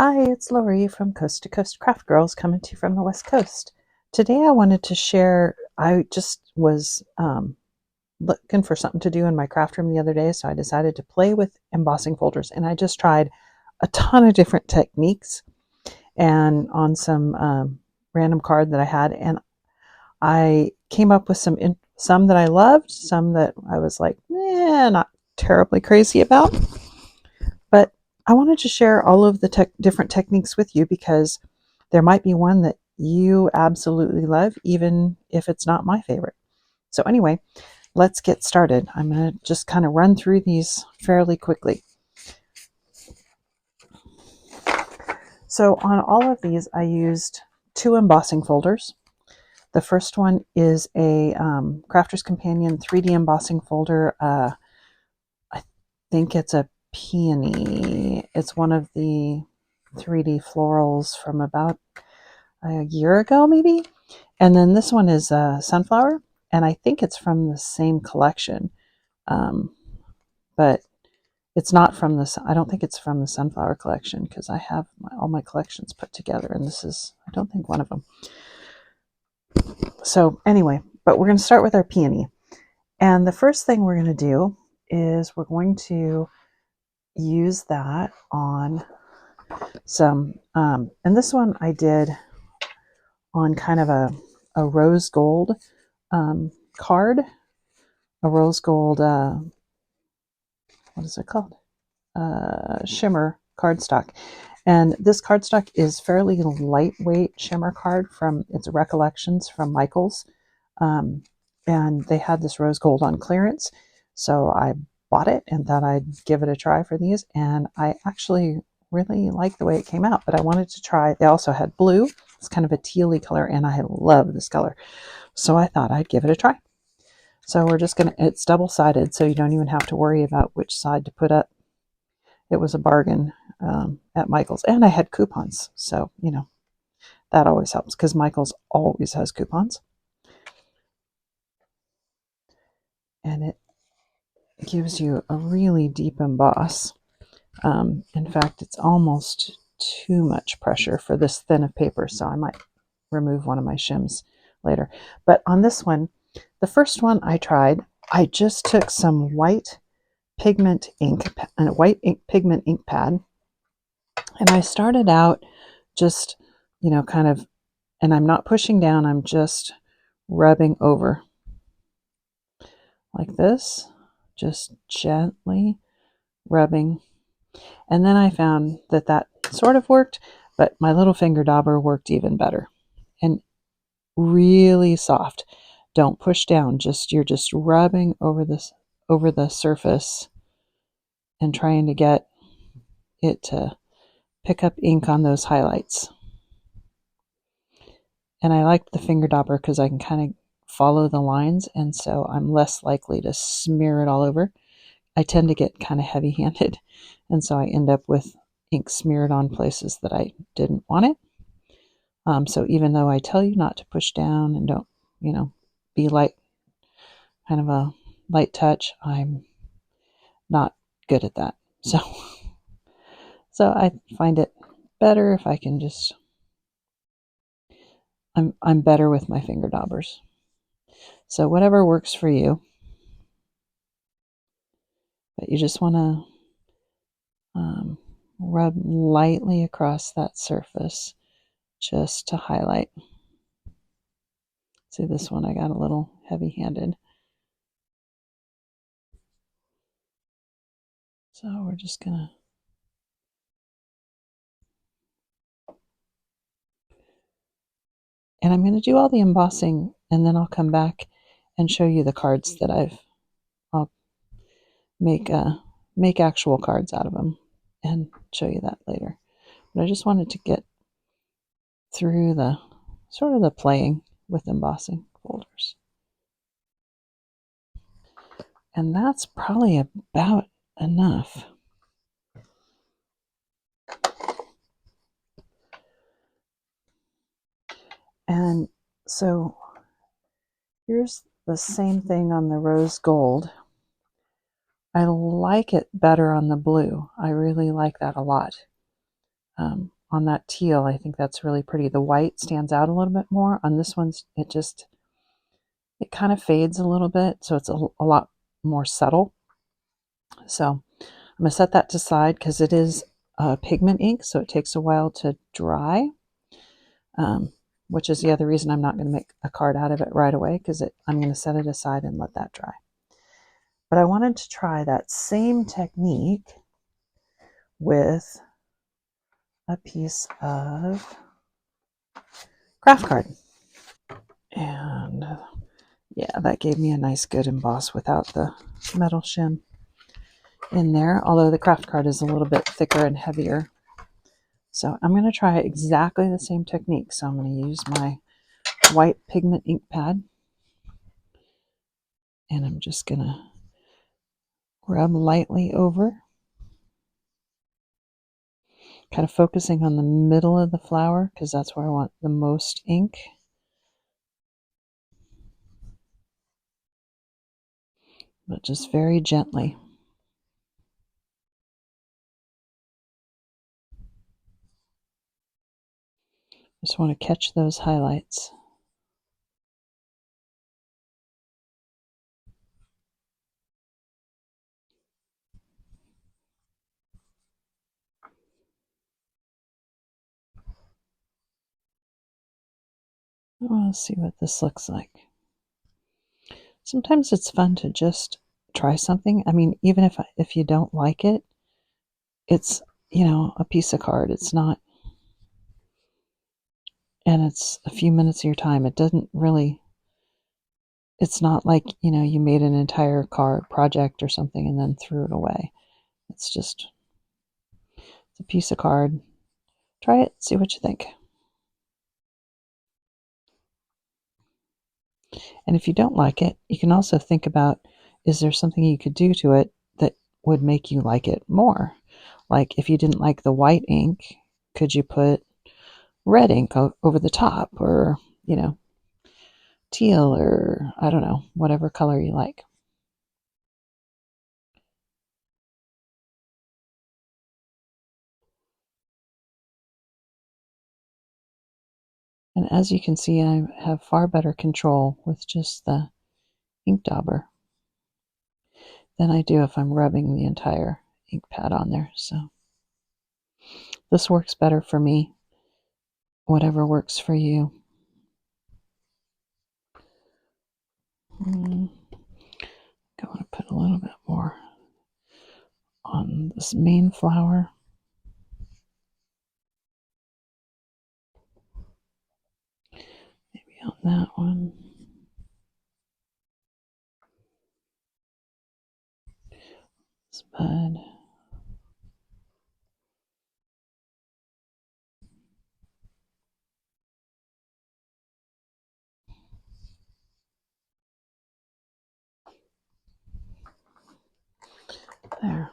Hi, it's Lori from Coast to Coast Craft Girls coming to you from the West Coast. Today I wanted to share, I just was looking for something to do in my craft room the other day, so I decided to play with embossing folders, and I just tried a ton of different techniques and on some random card that I had, and I came up with some that I loved, some that I was like, not terribly crazy about. But I wanted to share all of the different techniques with you because there might be one that you absolutely love, even if it's not my favorite. So anyway, let's get started. I'm going to just kind of run through these fairly quickly. So on all of these, I used 2 embossing folders. The first one is a Crafter's Companion 3D embossing folder. I think it's a peony. It's one of the 3D florals from about a year ago, maybe. And then this one is sunflower, and I think it's from the same collection, but it's not from this. I don't think it's from the sunflower collection because I have all my collections put together, and this is, I don't think, one of them. So anyway, but we're going to start with our peony. And the first thing we're going to do is we're going to use that on some, and this one I did on kind of a rose gold card, a rose gold, what is it called? Shimmer cardstock. And this cardstock is fairly lightweight shimmer card from its recollections from Michaels. And they had this rose gold on clearance. So I bought it and thought I'd give it a try for these. And I actually really like the way it came out, but I wanted to try. They also had blue. It's kind of a tealy color, and I love this color. So I thought I'd give it a try. So we're just going to, it's double-sided, so you don't even have to worry about which side to put up. It was a bargain at Michael's, and I had coupons. So, you know, that always helps because Michael's always has coupons. And it gives you a really deep emboss. In fact, it's almost too much pressure for this thin of paper, so I might remove one of my shims later. But on this one, the first one I tried, I just took some white pigment ink and a white pigment ink pad, and I started out just, you know, kind of, and I'm not pushing down, I'm just rubbing over like this, just gently rubbing. And then I found that that sort of worked, but my little finger dauber worked even better and really soft. Don't push down, just, you're just rubbing over this, over the surface and trying to get it to pick up ink on those highlights. And I like the finger dauber because I can kind of follow the lines, and so I'm less likely to smear it all over. I tend to get kind of heavy-handed, and so I end up with ink smeared on places that I didn't want it. So even though I tell you not to push down and don't, you know, be light, kind of a light touch, I'm not good at that. So I find it better if I can just, I'm better with my finger daubers. So whatever works for you. But you just want to rub lightly across that surface just to highlight. See, this one I got a little heavy-handed. So we're just going to and I'm going to do all the embossing, and then I'll come back and show you the cards that I'll make actual cards out of them and show you that later. But I just wanted to get through the sort of the playing with embossing folders. And that's probably about enough. And so here's the same thing on the rose gold. I like it better on the blue. I really like that a lot. on that teal, I think that's really pretty. The white stands out a little bit more. On this one, it kind of fades a little bit, so it's a lot more subtle. So I'm going to set that to side because it is pigment ink, so it takes a while to dry, which is the other reason I'm not going to make a card out of it right away, because I'm going to set it aside and let that dry. But I wanted to try that same technique with a piece of craft card. And yeah, that gave me a nice good emboss without the metal shim in there, although the craft card is a little bit thicker and heavier. So I'm going to try exactly the same technique. So I'm going to use my white pigment ink pad, and I'm just going to rub lightly over, kind of focusing on the middle of the flower because that's where I want the most ink. But just very gently. Just want to catch those highlights. Well, let's see what this looks like. Sometimes it's fun to just try something. I mean, even if you don't like it, it's, a piece of card. It's not, and it's a few minutes of your time. It doesn't really, it's not like, you made an entire card project or something and then threw it away. It's a piece of card. Try it, see what you think. And if you don't like it, you can also think about, is there something you could do to it that would make you like it more? Like if you didn't like the white ink, could you put red ink over the top, or, teal, or I don't know, whatever color you like. And as you can see, I have far better control with just the ink dauber than I do if I'm rubbing the entire ink pad on there. So this works better for me. Whatever works for you. I'm going to put a little bit more on this main flower. Maybe on that one. This bud. There.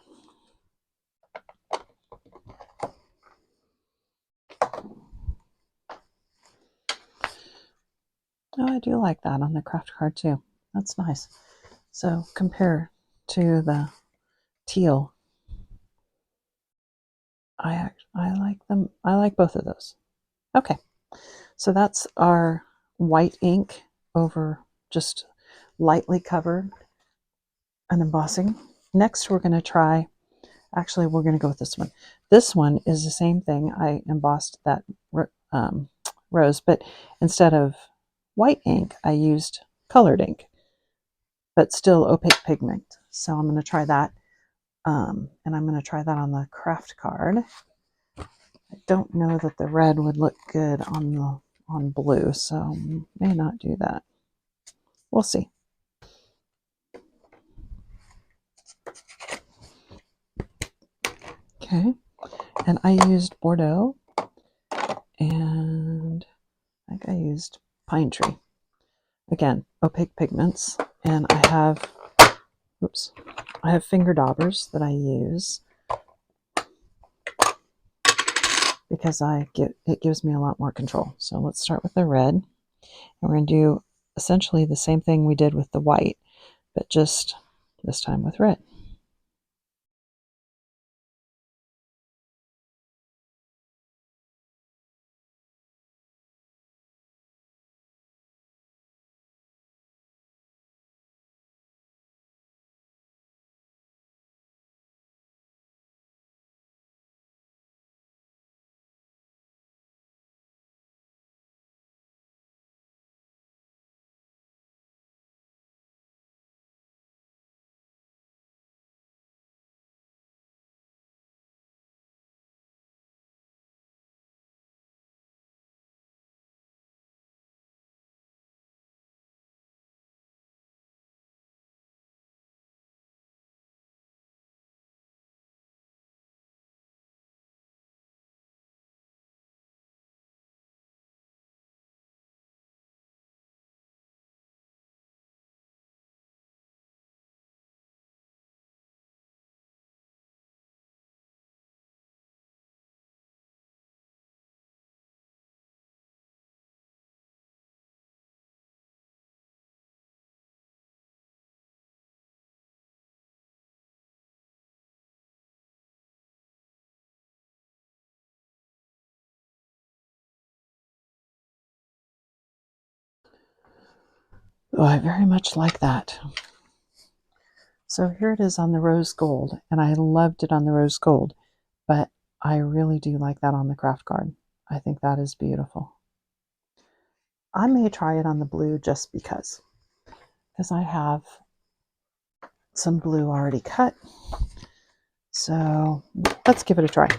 Oh, I do like that on the craft card too. That's nice. So compare to the teal. I like them. I like both of those. Okay, so that's our white ink over just lightly covered an embossing. Next, we're going to try. Actually, we're going to go with this one. This one is the same thing. I embossed that rose, but instead of white ink, I used colored ink, but still opaque pigment. So I'm going to try that, and I'm going to try that on the craft card. I don't know that the red would look good on blue, so may not do that. We'll see. Okay, and I used Bordeaux, and I think I used Pine Tree. Again, opaque pigments, and I have finger daubers that I use because it gives me a lot more control. So let's start with the red, and we're going to do essentially the same thing we did with the white, but just this time with red. Oh, I very much like that. So here it is on the rose gold, and I loved it on the rose gold, but I really do like that on the craft card. I think that is beautiful. I may try it on the blue just because I have some blue already cut. So let's give it a try.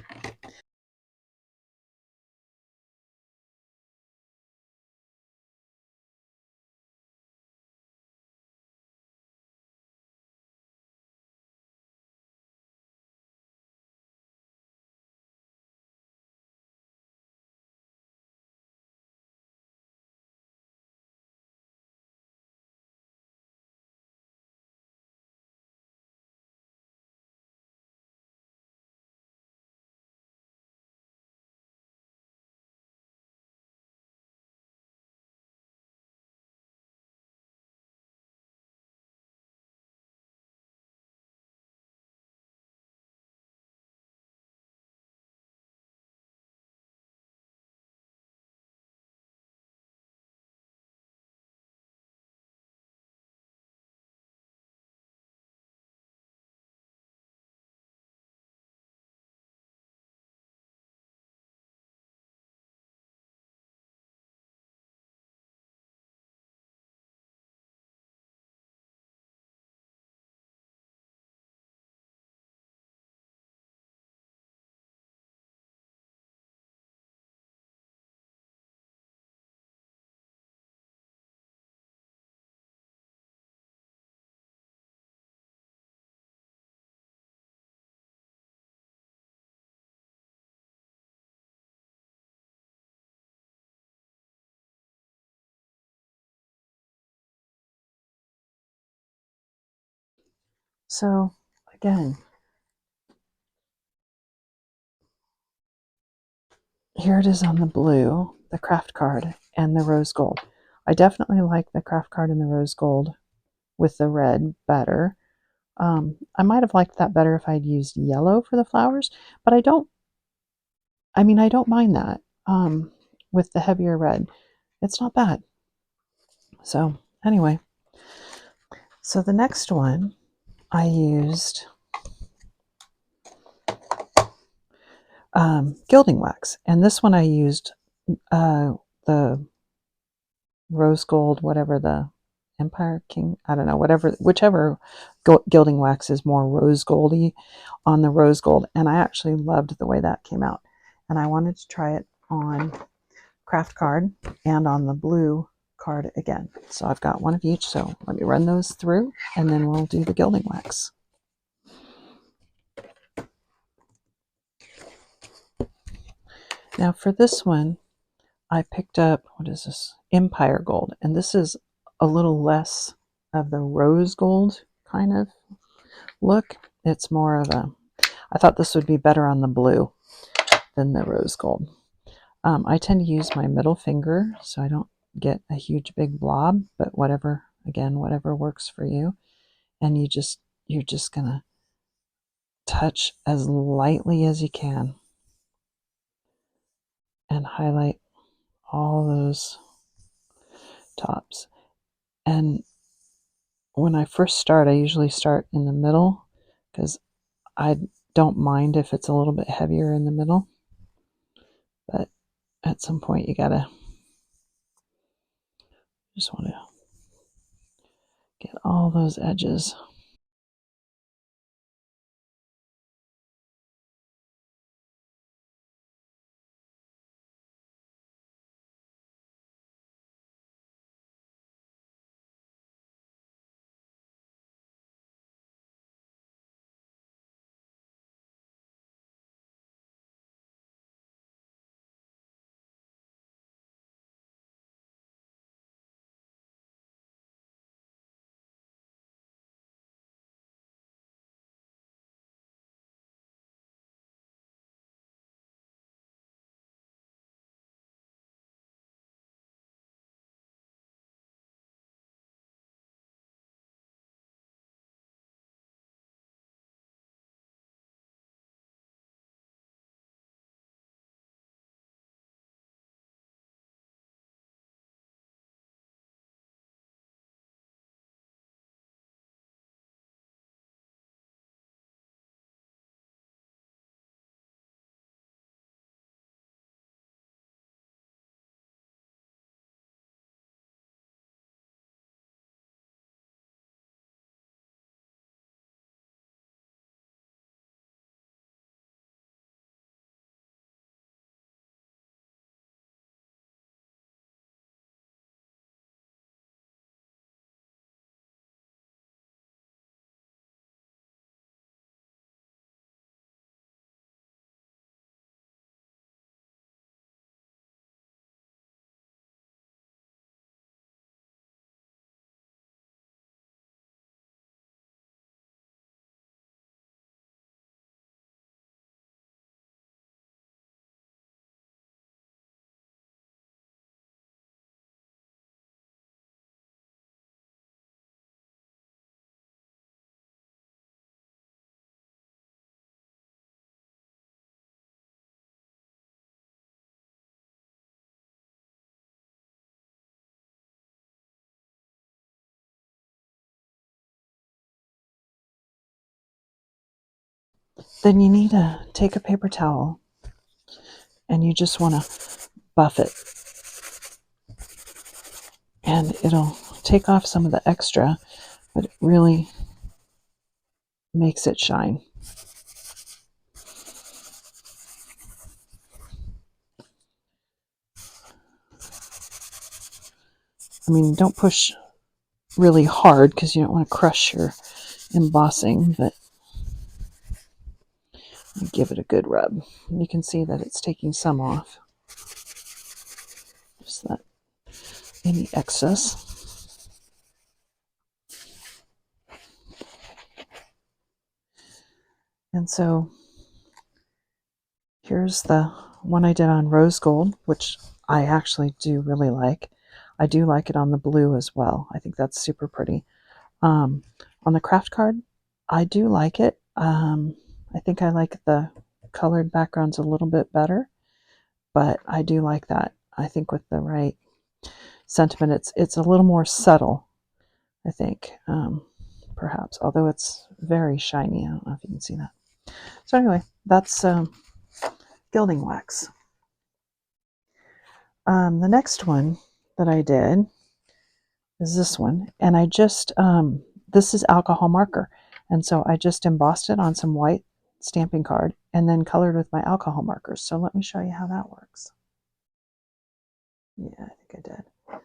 So again, here it is on the blue, the craft card, and the rose gold. I definitely like the craft card and the rose gold with the red better. I might have liked that better if I'd used yellow for the flowers, but I don't mind that with the heavier red. It's not bad. So anyway, so the next one I used gilding wax, and this one I used the rose gold, whatever the Empire King, I don't know, whichever gilding wax is more rose goldy on the rose gold, and I actually loved the way that came out, and I wanted to try it on craft card and on the blue card again. So I've got one of each, so let me run those through and then we'll do the gilding wax. Now for this one, I picked up, what is this? Empire Gold, and this is a little less of the rose gold kind of look. It's more of a, I thought this would be better on the blue than the rose gold. I tend to use my middle finger so I don't get a huge big blob, but whatever, again, whatever works for you. And you're just gonna touch as lightly as you can and highlight all those tops. And when I first start, I usually start in the middle because I don't mind if it's a little bit heavier in the middle, but at some point you gotta just want to get all those edges. then you need to take a paper towel and you just want to buff it. And it'll take off some of the extra, but it really makes it shine. I mean, don't push really hard because you don't want to crush your embossing, but give it a good rub. You can see that it's taking some off. Just that any excess. And so here's the one I did on rose gold, which I actually do really like. I do like it on the blue as well. I think that's super pretty. On the craft card, I do like it. I think I like the colored backgrounds a little bit better, but I do like that. I think with the right sentiment, it's a little more subtle, I think, perhaps, although it's very shiny. I don't know if you can see that. So anyway, that's gilding wax. The next one that I did is this one, and I just, this is alcohol marker, and so I just embossed it on some white stamping card and then colored with my alcohol markers. So let me show you how that works. Yeah, I think I did.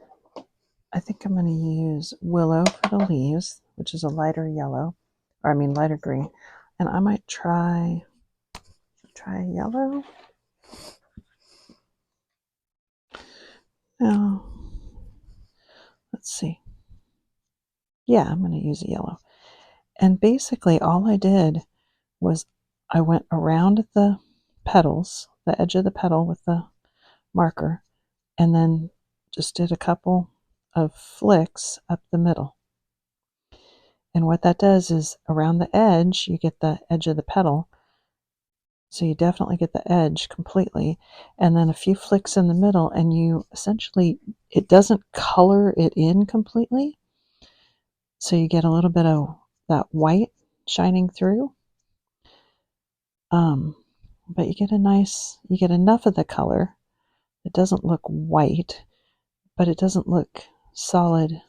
I think I'm going to use willow for the leaves, which is a lighter yellow, or I mean lighter green, and I might try yellow. No, let's see. Yeah, I'm going to use a yellow. And basically all I did was I went around the petals, the edge of the petal with the marker, and then just did a couple of flicks up the middle. And what that does is around the edge, you get the edge of the petal. So you definitely get the edge completely. And then a few flicks in the middle, and you essentially, it doesn't color it in completely. So you get a little bit of that white shining through. But you get you get enough of the color. It doesn't look white, but it doesn't look solid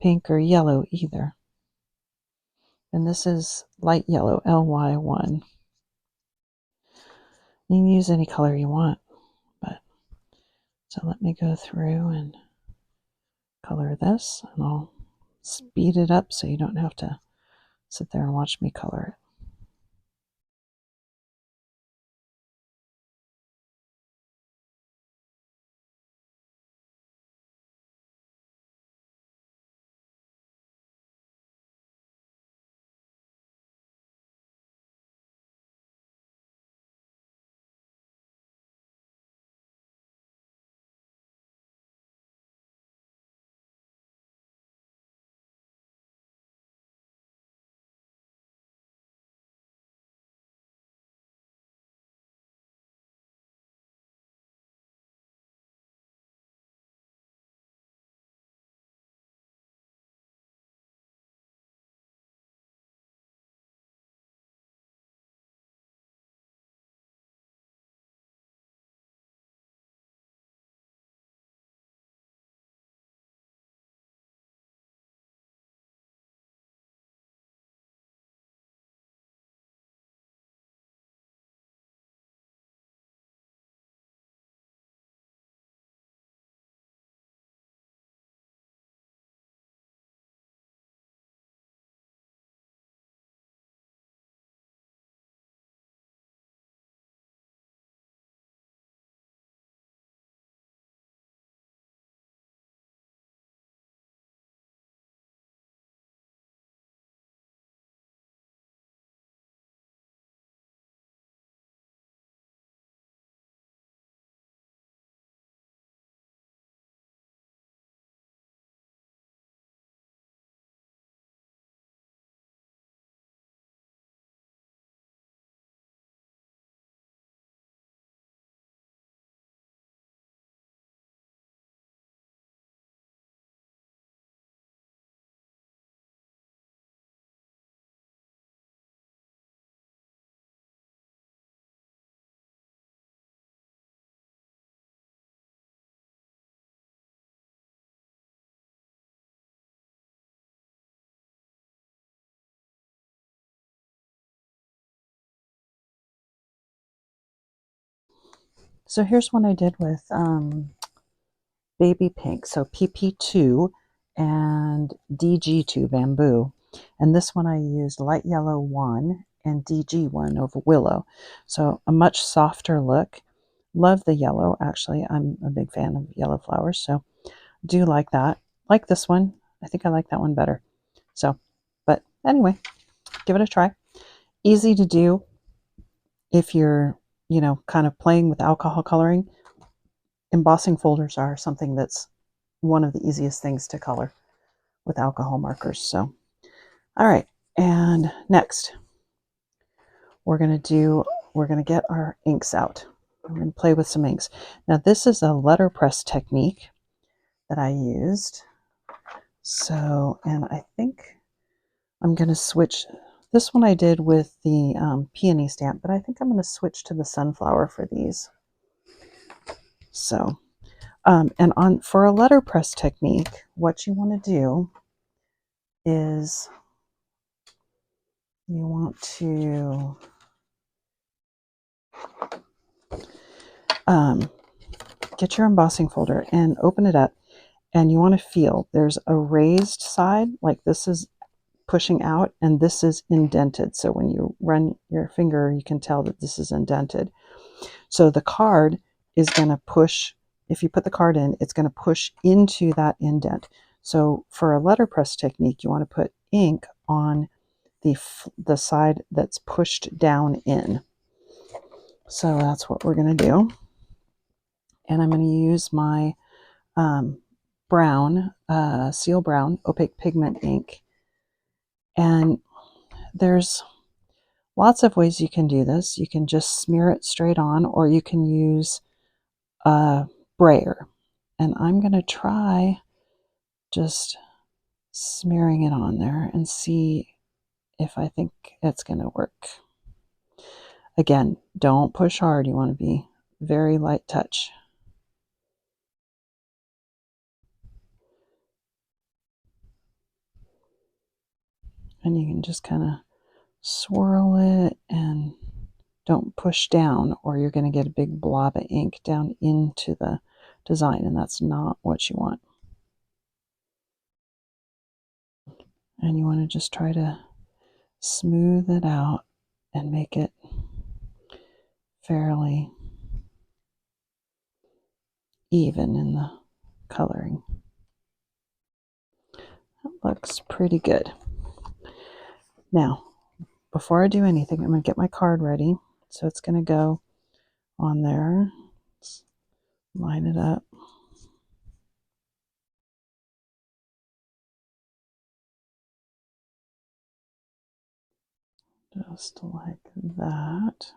pink or yellow either. And this is light yellow, LY1. You can use any color you want, but so let me go through and color this, and I'll speed it up so you don't have to sit there and watch me color it. So here's one I did with baby pink, so PP2 and DG2 bamboo. And this one I used light yellow 1 and DG1 over willow. So a much softer look. Love the yellow, actually. I'm a big fan of yellow flowers, so do like that. Like this one. I think I like that one better. So, but anyway, give it a try. Easy to do if you're, kind of playing with alcohol coloring. Embossing folders are something that's one of the easiest things to color with alcohol markers. So, all right. And next, we're going to get our inks out. We're going to play with some inks. Now, this is a letterpress technique that I used. So, and I think I'm going to switch. This one I did with the peony stamp, but I think I'm going to switch to the sunflower for these. So, and for a letterpress technique, what you want to do is you want to get your embossing folder and open it up, and you want to feel there's a raised side, like this is pushing out and this is indented. So when you run your finger, you can tell that this is indented. So the card is going to push, if you put the card in, it's going to push into that indent. So for a letterpress technique, you want to put ink on the side that's pushed down in. So that's what we're going to do. And I'm going to use my brown, Seal Brown opaque pigment ink. And there's lots of ways you can do this. You can just smear it straight on, or you can use Brayer. And I'm going to try just smearing it on there and see if I think it's going to work. Again, don't push hard. You want to be very light touch. And you can just kind of swirl it and don't push down, or you're going to get a big blob of ink down into the design, and that's not what you want. And you want to just try to smooth it out and make it fairly even in the coloring. That looks pretty good. Now, before I do anything, I'm going to get my card ready. So it's going to go on there. Let's line it up. Just like that.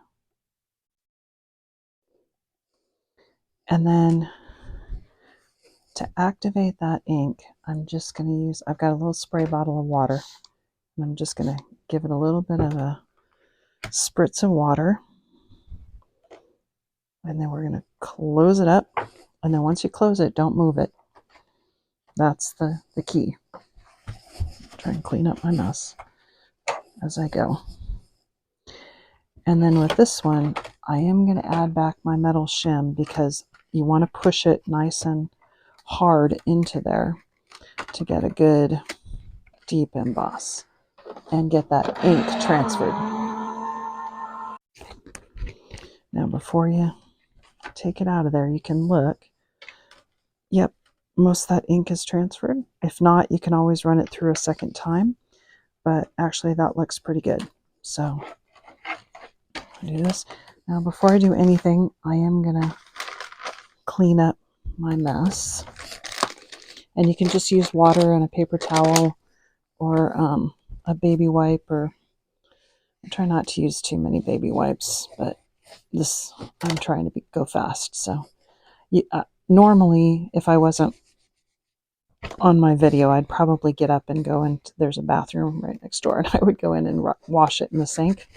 And then to activate that ink, I'm just going to use, I've got a little spray bottle of water, and I'm just going to give it a little bit of a spritz of water. And then we're going to close it up. And then once you close it, don't move it. That's the key. Try and clean up my mess as I go. And then with this one, I am going to add back my metal shim, because you want to push it nice and hard into there to get a good deep emboss and get that ink transferred. Now before you take it out of there, you can look. Yep, most of that ink is transferred. If not, you can always run it through a second time, but actually that looks pretty good. So I do this. Now before I do anything, I am gonna clean up my mess. And you can just use water and a paper towel, or a baby wipe, or I try not to use too many baby wipes, but this, I'm trying to go fast. So normally, if I wasn't on my video, I'd probably get up and go, and there's a bathroom right next door, and I would go in and wash it in the sink,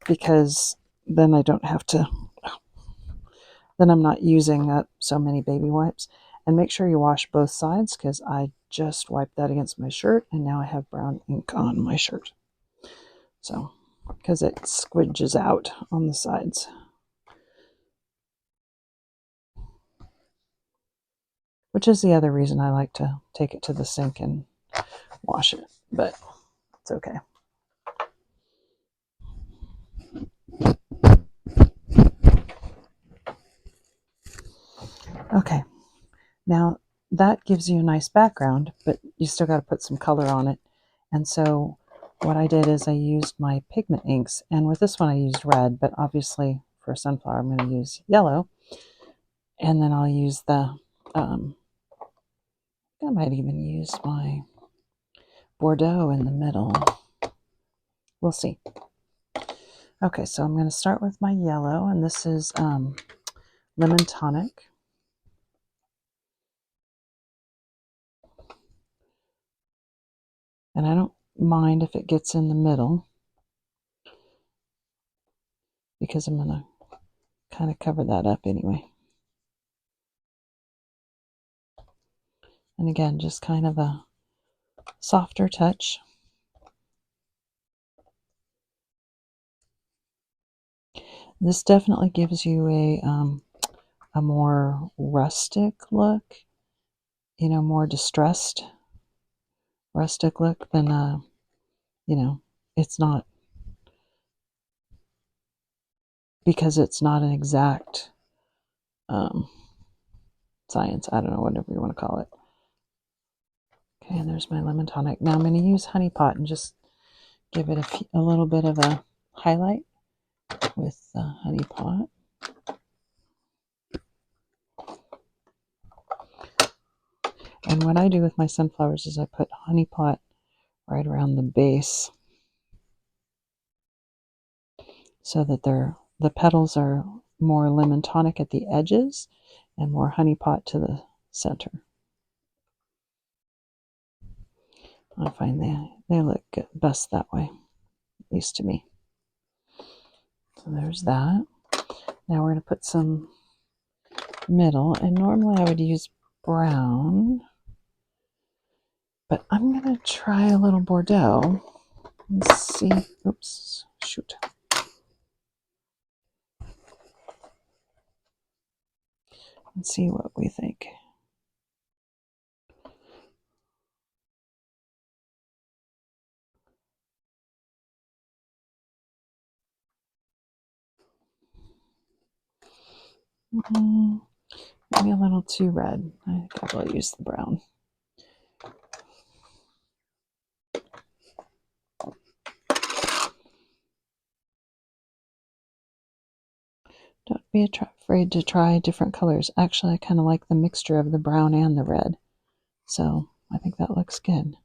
because then I don't have to, then I'm not using up so many baby wipes. And make sure you wash both sides, because I just wiped that against my shirt, and now I have brown ink on my shirt. So, because it squidges out on the sides. which is the other reason I like to take it to the sink and wash it, but it's okay. Okay, now that gives you a nice background, but you still got to put some color on it. And so what I did is I used my pigment inks, and with this one I used red, but obviously for sunflower I'm going to use yellow. And then I'll use the, I might even use my Bordeaux in the middle. We'll see. Okay, so I'm going to start with my yellow, and this is lemon tonic. And I don't mind if it gets in the middle, because I'm going to kind of cover that up anyway. And again, just kind of a softer touch. This definitely gives you a more rustic look, you know, more distressed rustic look than you know, it's not, because it's not an exact science. I don't know, whatever you want to call it. Okay, and there's my lemon tonic. Now I'm going to use honey pot and just give it a little bit of a highlight with honey pot. And what I do with my sunflowers is I put honey pot right around the base so that the petals are more lemon tonic at the edges and more honey pot to the center. I find they look best that way, at least to me. So there's that. Now we're going to put some middle, and normally I would use brown, but I'm going to try a little Bordeaux and see. Oops, shoot. And see what we think. Maybe a little too red. I think I will use the brown. Don't be afraid to try different colors. Actually, I kind of like the mixture of the brown and the red. So I think that looks good.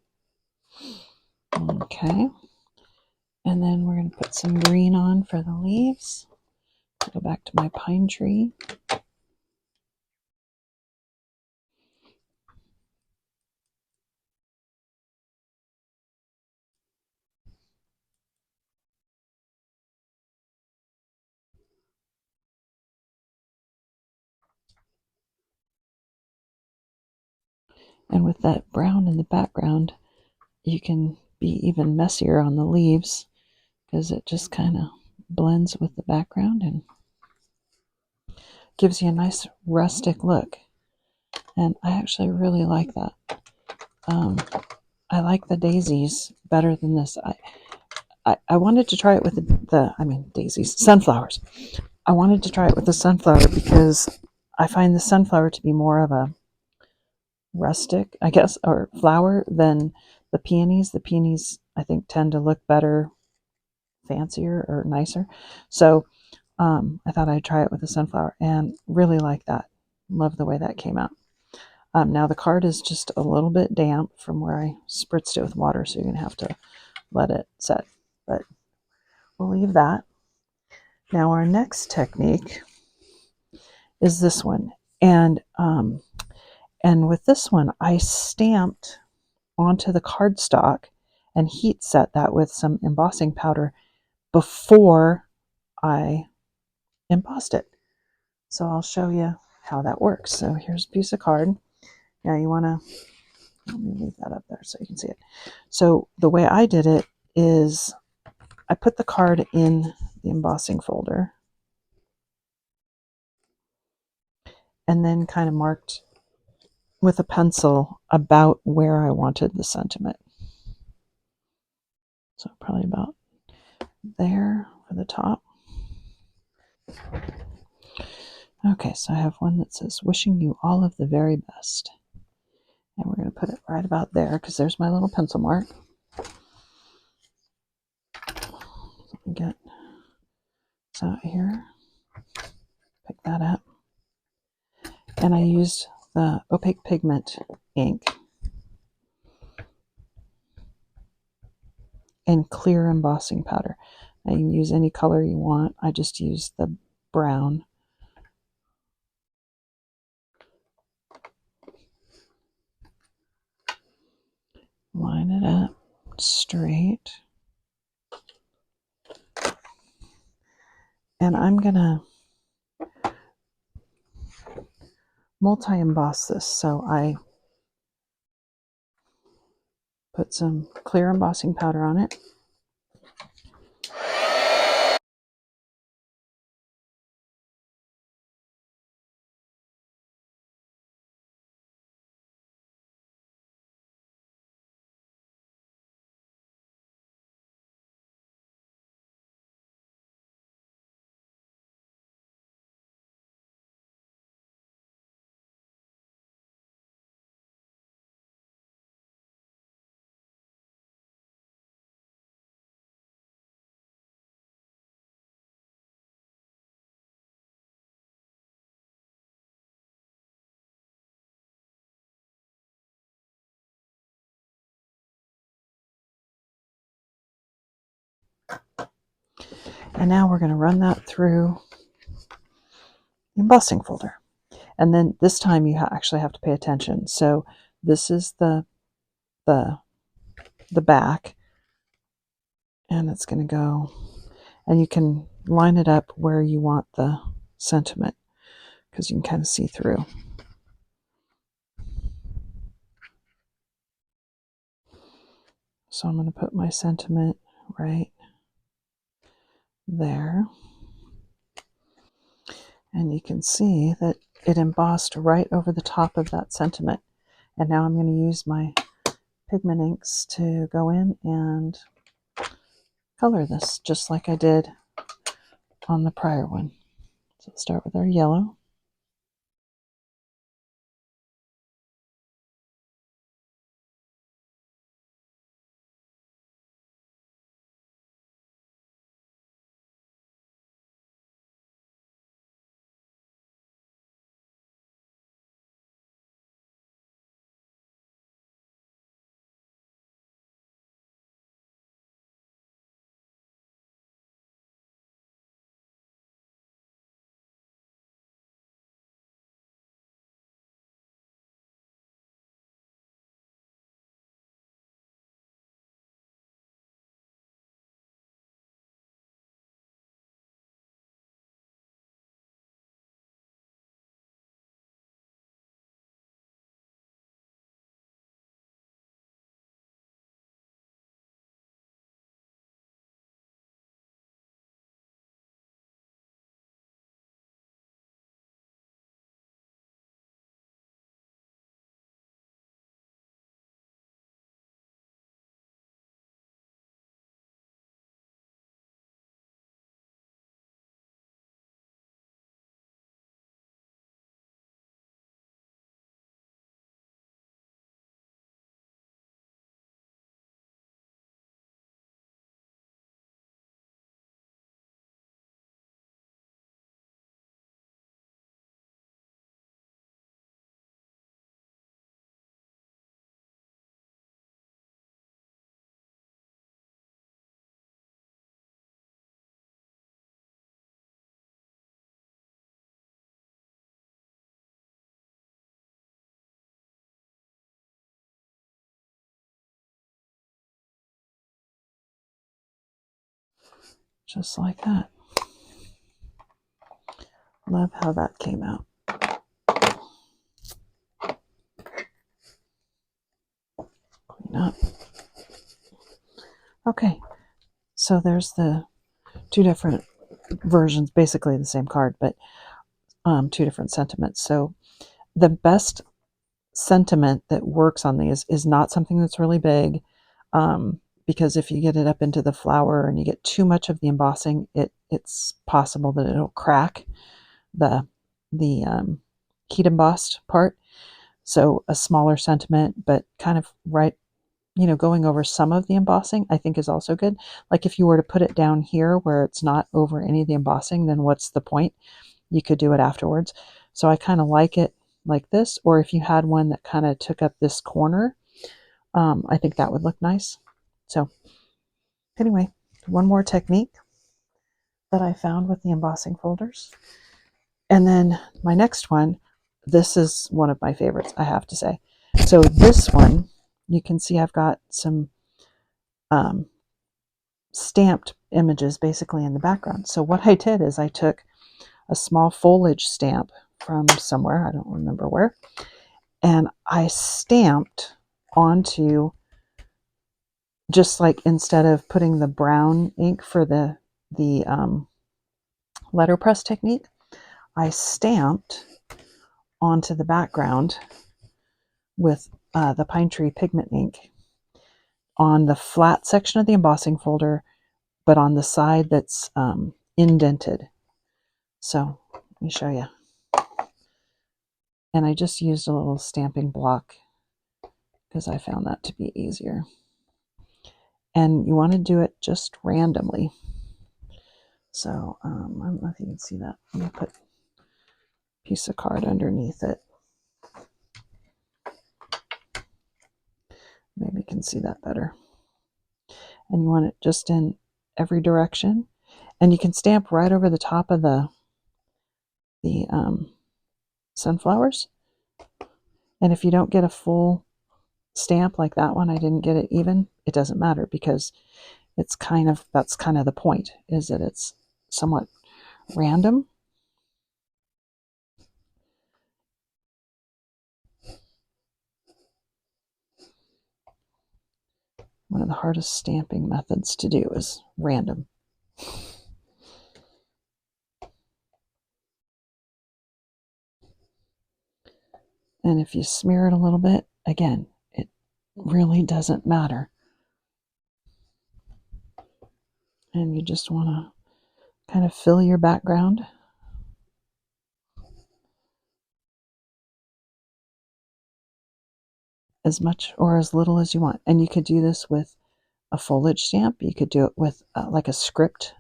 Okay. And then we're going to put some green on for the leaves. Go back to my pine tree. And with that brown in the background, you can be even messier on the leaves because it just kind of blends with the background and gives you a nice rustic look. And I actually really like that. I like the daisies better than this. I wanted to try it with daisies, sunflowers. I wanted to try it with the sunflower because I find the sunflower to be more of a rustic, I guess, or flower than the peonies. The peonies, I think, tend to look better, fancier, or nicer. So I thought I'd try it with the sunflower and really like that. Love the way that came out. Now the card is just a little bit damp from where I spritzed it with water, so you're going to have to let it set. But we'll leave that. Now our next technique is this one. And with this one, I stamped onto the cardstock and heat set that with some embossing powder before I embossed it. So I'll show you how that works. So here's a piece of card. Now you want to, let me leave that up there so you can see it. So the way I did it is I put the card in the embossing folder and then kind of marked with a pencil about where I wanted the sentiment. So probably about there for the top. Okay, so I have one that says, wishing you all of the very best. And we're going to put it right about there because there's my little pencil mark. Let me get this out here. Pick that up. And I used the opaque pigment ink and clear embossing powder. Now you can use any color you want. I just used the brown. Line it up straight. And I'm going to multi-emboss this. So I put some clear embossing powder on it. And now we're going to run that through the embossing folder. And then this time you actually have to pay attention. So this is the back, and it's going to go, and you can line it up where you want the sentiment because you can kind of see through. So I'm going to put my sentiment right there. And you can see that it embossed right over the top of that sentiment. And now I'm going to use my pigment inks to go in and color this just like I did on the prior one. So let's start with our yellow. Just like that. Love how that came out. Clean up. Okay, so there's the two different versions, basically the same card, but two different sentiments. So the best sentiment that works on these is not something that's really big, because if you get it up into the flower and you get too much of the embossing, it's possible that it'll crack the heat embossed part. So a smaller sentiment, but kind of right, going over some of the embossing, I think is also good. Like if you were to put it down here where it's not over any of the embossing, then what's the point? You could do it afterwards. So I kind of like it like this, or if you had one that kind of took up this corner, I think that would look nice. So anyway, one more technique that I found with the embossing folders. And then my next one, this is one of my favorites, I have to say. So this one, you can see I've got some stamped images basically in the background. So what I did is I took a small foliage stamp from somewhere, I don't remember where, and I stamped onto, just like instead of putting the brown ink for the letterpress technique, I stamped onto the background with the pine tree pigment ink on the flat section of the embossing folder, but on the side that's indented. So let me show you. And I just used a little stamping block because I found that to be easier. And you want to do it just randomly. So I don't know if you can see that. I'm going to put a piece of card underneath it. Maybe you can see that better. And you want it just in every direction. And you can stamp right over the top of the sunflowers. And if you don't get a full stamp like that one, I didn't get it even, it doesn't matter, because that's kind of the point, is that it's somewhat random. One of the hardest stamping methods to do is random. And if you smear it a little bit, again, it really doesn't matter. And you just want to kind of fill your background. As much or as little as you want. And you could do this with a foliage stamp. You could do it with like a script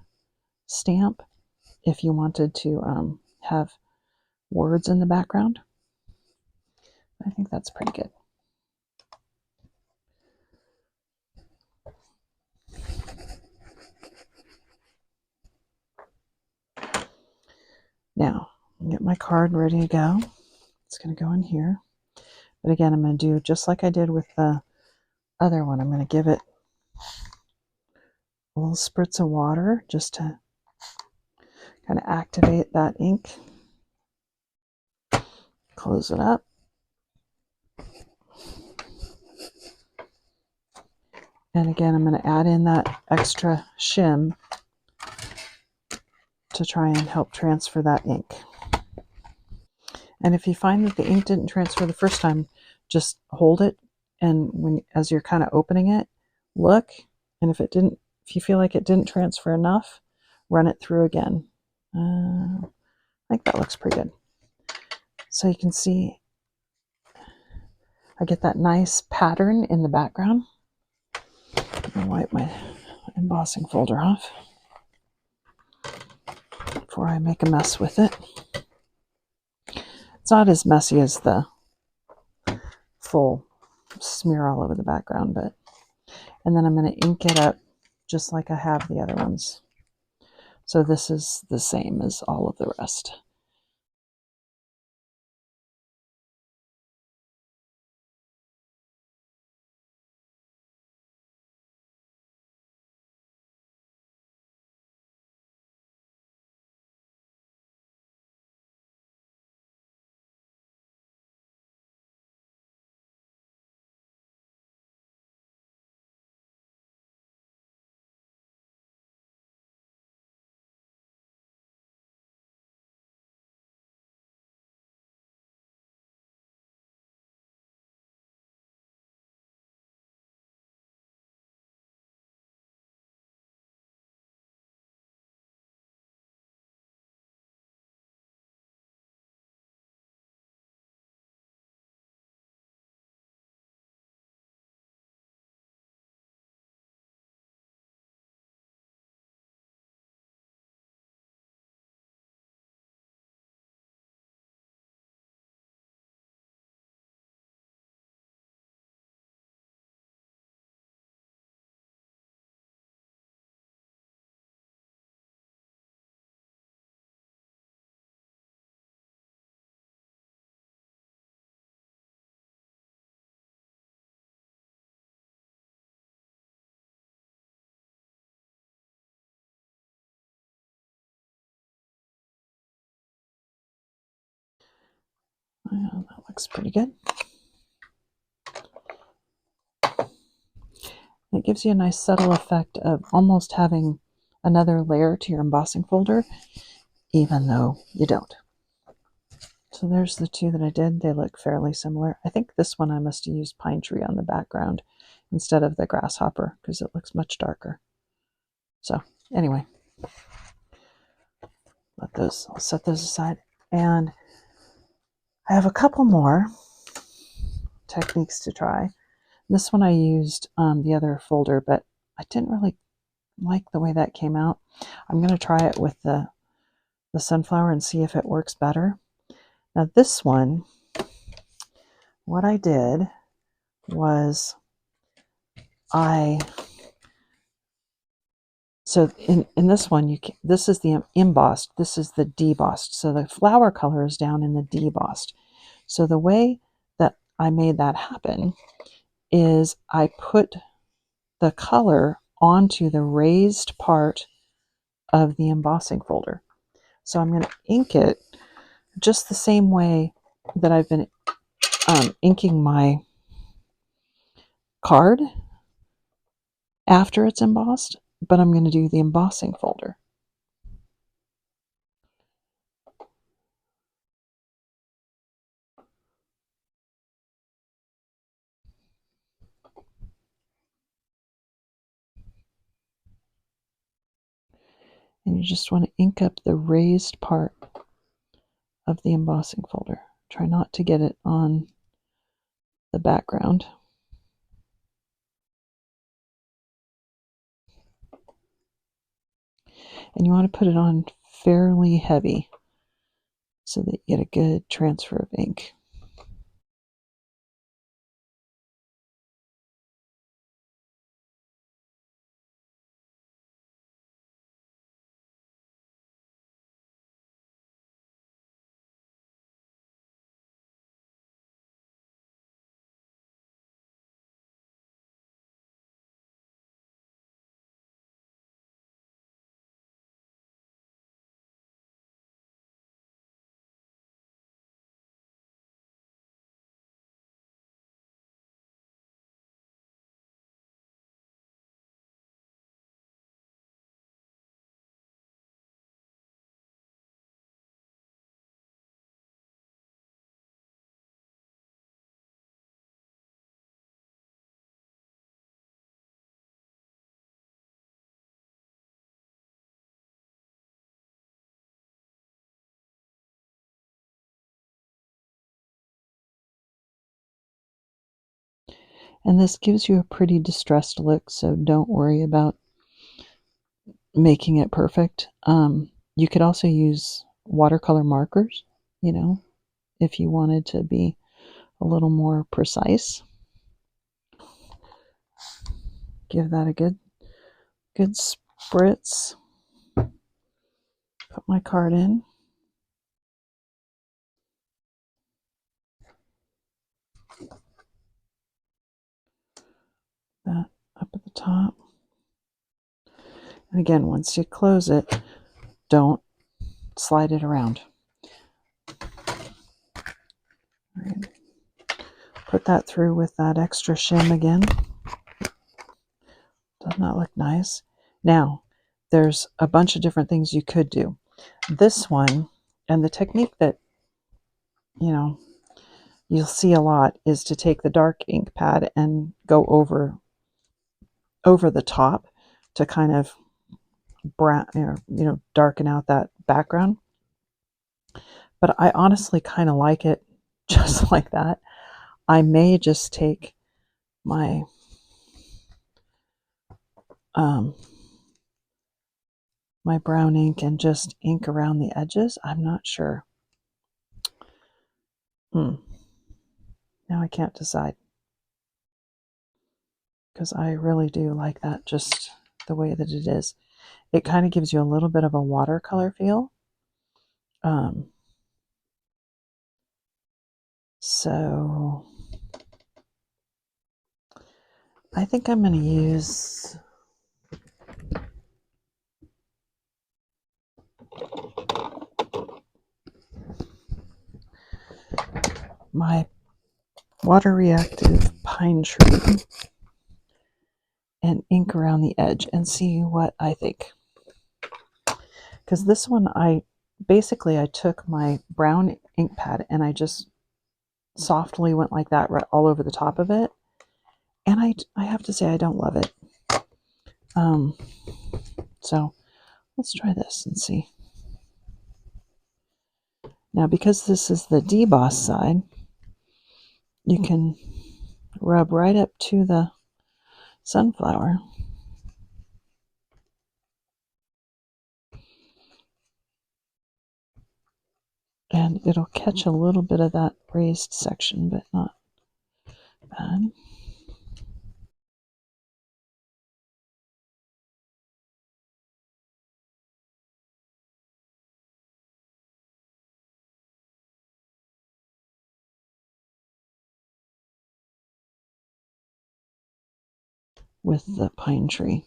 stamp if you wanted to have words in the background. I think that's pretty good. Now, get my card ready to go. It's going to go in here. But again, I'm going to do just like I did with the other one. I'm going to give it a little spritz of water just to kind of activate that ink. Close it up. And again, I'm going to add in that extra shim to try and help transfer that ink. And if you find that the ink didn't transfer the first time, just hold it, and as you're kind of opening it, look, and if you feel like it didn't transfer enough, run it through again. I think that looks pretty good. So you can see I get that nice pattern in the background. I'll wipe my embossing folder off before I make a mess with it. It's not as messy as the full smear all over the background, and then I'm going to ink it up just like I have the other ones. So this is the same as all of the rest. Yeah, that looks pretty good. It gives you a nice subtle effect of almost having another layer to your embossing folder, even though you don't. So there's the two that I did. They look fairly similar. I think this one I must have used pine tree on the background instead of the grasshopper because it looks much darker. So anyway, I'll set those aside. And I have a couple more techniques to try. This one I used the other folder, but I didn't really like the way that came out. I'm going to try it with the sunflower and see if it works better. Now this one, what I did was so in this one, this is the embossed, this is the debossed. So the flower color is down in the debossed. So the way that I made that happen is I put the color onto the raised part of the embossing folder. So I'm going to ink it just the same way that I've been inking my card after it's embossed, but I'm going to do the embossing folder. And you just want to ink up the raised part of the embossing folder. Try not to get it on the background. And you want to put it on fairly heavy so that you get a good transfer of ink. And this gives you a pretty distressed look, so don't worry about making it perfect. You could also use watercolor markers, if you wanted to be a little more precise. Give that a good spritz. Put my card in. That up at the top. And again, once you close it, don't slide it around. Right. Put that through with that extra shim again. Doesn't that look nice? Now, there's a bunch of different things you could do. This one, and the technique that, you'll see a lot is to take the dark ink pad and go over the top to kind of brown, darken out that background. But I honestly kind of like it just like that. I may just take my my brown ink and just ink around the edges. I'm not sure. Now I can't decide, because I really do like that just the way that it is. It kind of gives you a little bit of a watercolor feel. So I think I'm going to use my water reactive pine tree and ink around the edge and see what I think. Because this one, I took my brown ink pad and I just softly went like that right all over the top of it. And I have to say, I don't love it. So let's try this and see. Now, because this is the deboss side, you can rub right up to the sunflower. And it'll catch a little bit of that raised section, but not bad. With the pine tree,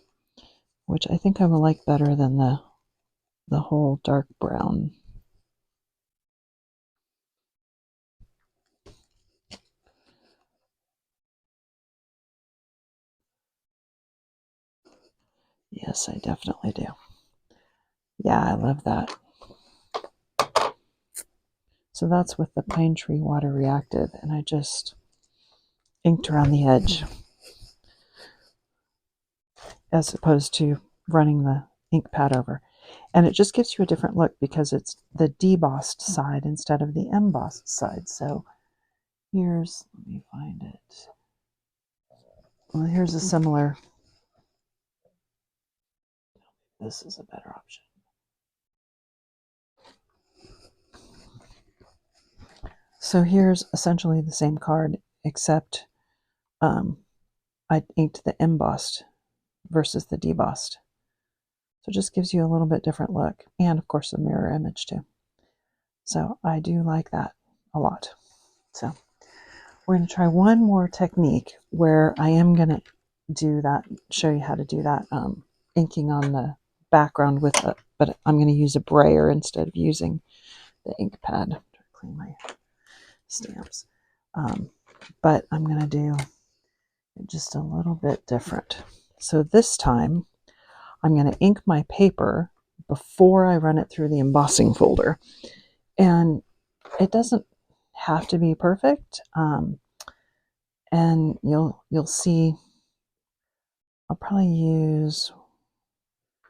which I think I will like better than the whole dark brown. Yes, I definitely do. Yeah, I love that. So that's with the pine tree water reactive, and I just inked around the edge as opposed to running the ink pad over. And it just gives you a different look because it's the debossed side instead of the embossed side. So here's, let me find it. Well, here's a similar, this is a better option. So here's essentially the same card, except I inked the embossed versus the debossed. So it just gives you a little bit different look, and of course a mirror image too. So I do like that a lot. So we're going to try one more technique where I am going to do that, show you how to do that inking on the background with it, but I'm going to use a brayer instead of using the ink pad to clean my stamps. But I'm going to do it just a little bit different. So this time I'm going to ink my paper before I run it through the embossing folder. And it doesn't have to be perfect. And you'll see I'll probably use,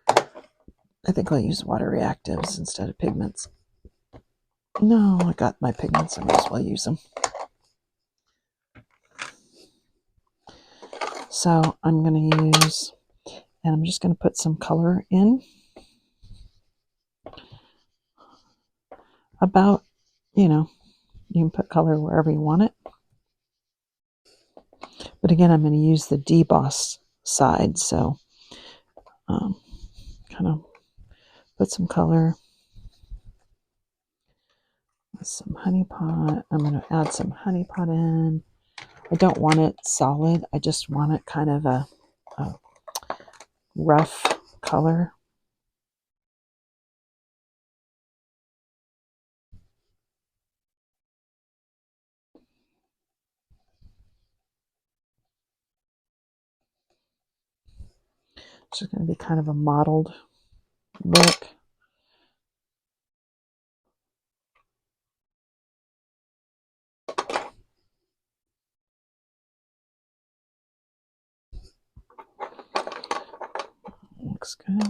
I think I'll use water reactives instead of pigments. No, I got my pigments, I might as well use them. So I'm going to use, and I'm just going to put some color in. About, you can put color wherever you want it. But again, I'm going to use the deboss side, so kind of put some color with some honey pot. I'm going to add some honey pot in. I don't want it solid. I just want it kind of a rough color. It's just going to be kind of a mottled look. Looks good.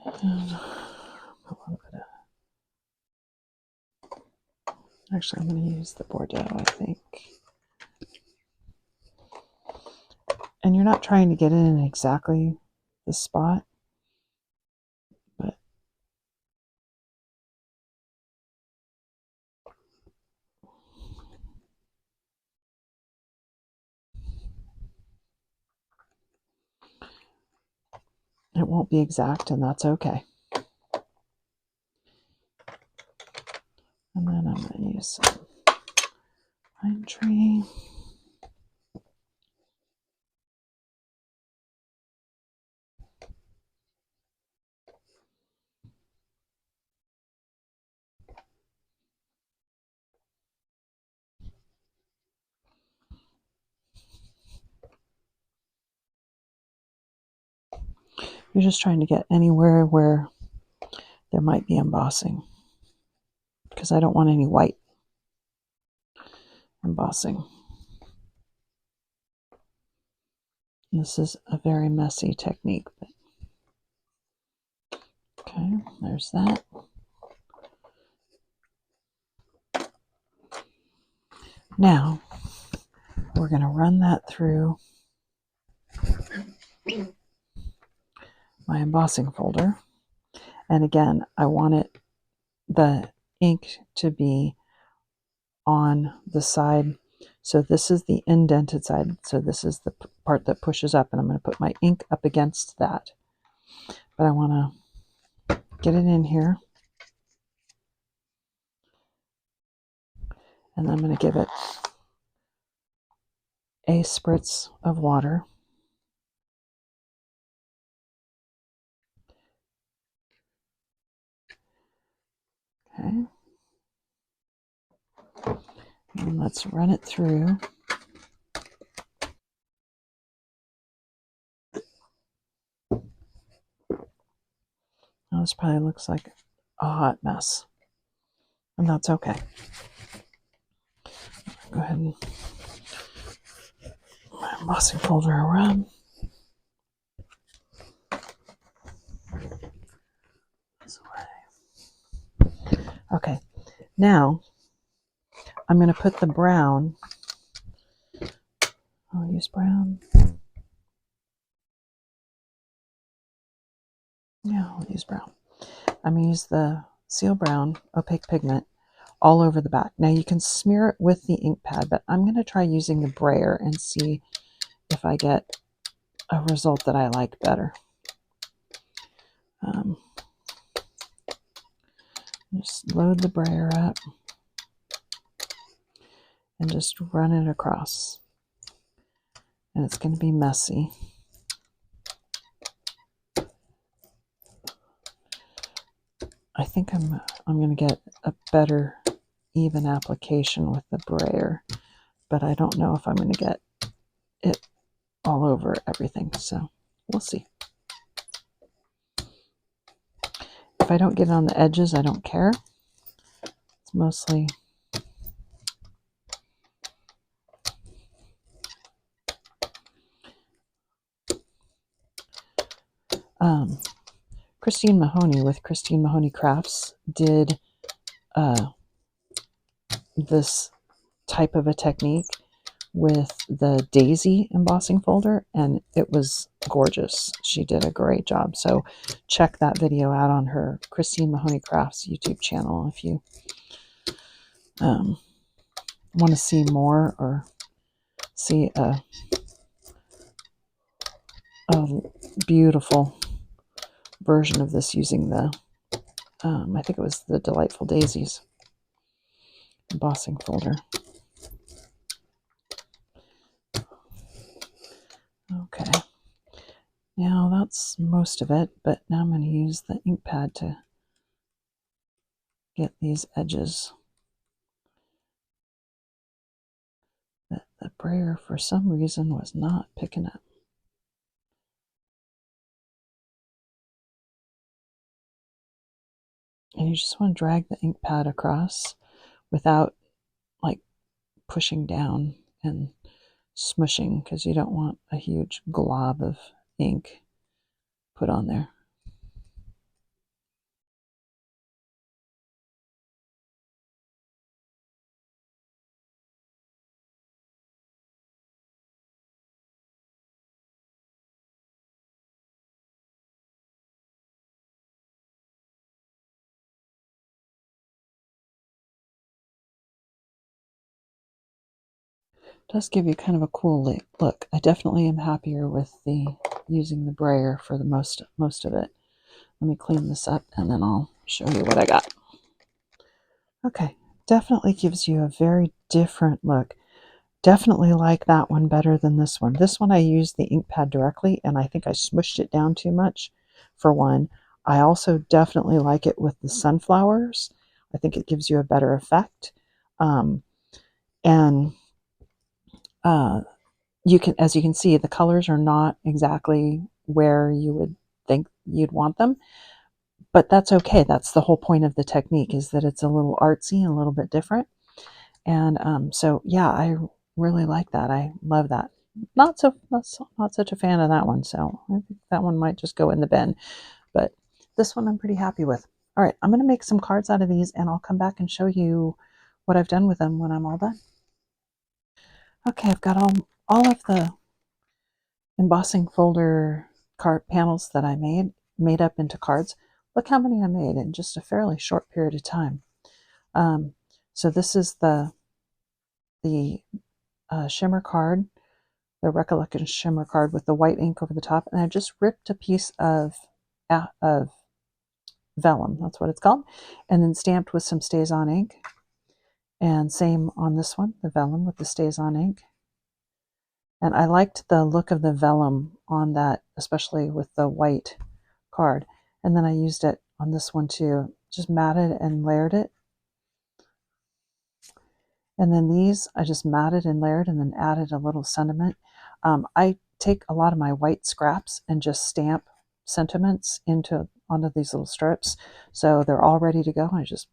And a little bit of, actually, I'm going to use the Bordeaux, I think. And you're not trying to get it in exactly the spot, but it won't be exact, and that's okay. And then I'm going to use some pine tree. You're just trying to get anywhere where there might be embossing, because I don't want any white embossing. This is a very messy technique. But okay, there's that. Now, we're going to run that through my embossing folder. And again, I want the ink to be on the side. So this is the indented side. So this is the part that pushes up, and I'm going to put my ink up against that. But I want to get it in here. And I'm going to give it a spritz of water. Okay. And let's run it through. Now this probably looks like a hot mess, and that's okay. Go ahead and my embossing folder around. This way. Okay, now I'm going to put the brown. I'll use brown. Yeah, I'll use brown. I'm going to use the Seal Brown opaque pigment all over the back. Now you can smear it with the ink pad, but I'm going to try using the Brayer and see if I get a result that I like better. Just load the Brayer up and just run it across. And it's going to be messy. I think I'm going to get a better even application with the Brayer, but I don't know if I'm going to get it all over everything, so we'll see. If I don't get it on the edges, I don't care. It's mostly Christine Mahoney with Christine Mahoney Crafts did this type of a technique with the Daisy embossing folder, and it was gorgeous. She did a great job. So check that video out on her Christine Mahoney Crafts YouTube channel if you want to see more or see a beautiful version of this using the I think it was the Delightful Daisies embossing folder. Okay, now that's most of it, but now I'm going to use the ink pad to get these edges that the Brayer for some reason was not picking up. And you just want to drag the ink pad across without like pushing down and smushing, because you don't want a huge glob of ink put on there. It does give you kind of a cool look. I definitely am happier with using the Brayer for the most of it. Let me clean this up and then I'll show you what I got. Okay, definitely gives you a very different look. Definitely like that one better than this one. This one I used the ink pad directly, and I think I smushed it down too much, for one. I also definitely like it with the sunflowers. I think it gives you a better effect. And you can, as you can see, the colors are not exactly where you would think you'd want them, but that's okay. That's the whole point of the technique, is that it's a little artsy and a little bit different. And so yeah, I really like that. I love that. Not such a fan of that one, so I think that one might just go in the bin. But this one I'm pretty happy with. All right, I'm going to make some cards out of these, and I'll come back and show you what I've done with them when I'm all done. Okay, I've got all of the embossing folder card panels that I made up into cards. Look how many I made in just a fairly short period of time. So this is the shimmer card, the Recollection shimmer card with the white ink over the top, and I just ripped a piece of vellum, that's what it's called, and then stamped with some StazOn ink. And same on this one, the vellum with the StazOn ink. And I liked the look of the vellum on that, especially with the white card. And then I used it on this one too, just matted and layered it. And then these, I just matted and layered and then added a little sentiment. I take a lot of my white scraps and just stamp sentiments onto these little strips. So they're all ready to go. I just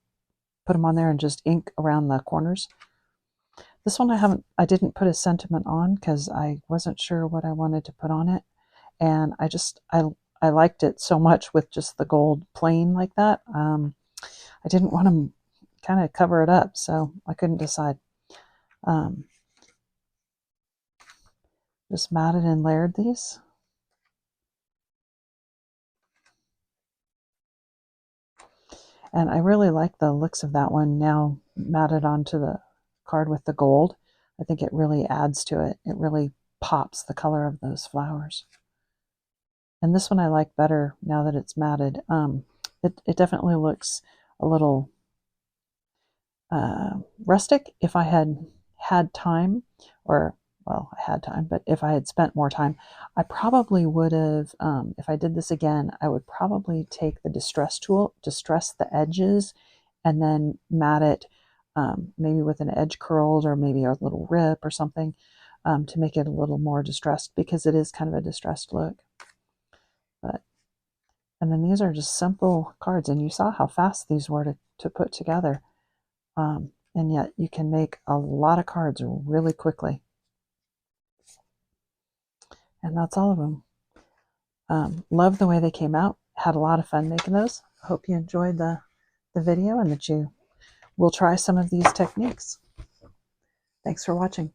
put them on there and just ink around the corners. This one I didn't put a sentiment on because I wasn't sure what I wanted to put on it. And I liked it so much with just the gold plain like that. I didn't want to kind of cover it up, so I couldn't decide. Just matted and layered these. And I really like the looks of that one now matted onto the card with the gold. I think it really adds to it. It really pops the color of those flowers. And this one I like better now that it's matted. It definitely looks a little rustic. If I had time, or well, I had time, but if I had spent more time, I probably would have, if I did this again, I would probably take the distress tool, distress the edges, and then mat it, maybe with an edge curled or maybe a little rip or something, to make it a little more distressed, because it is kind of a distressed look. And then these are just simple cards, and you saw how fast these were to put together. And yet you can make a lot of cards really quickly. And that's all of them. Love the way they came out. Had a lot of fun making those. Hope you enjoyed the video and that you will try some of these techniques. Thanks for watching.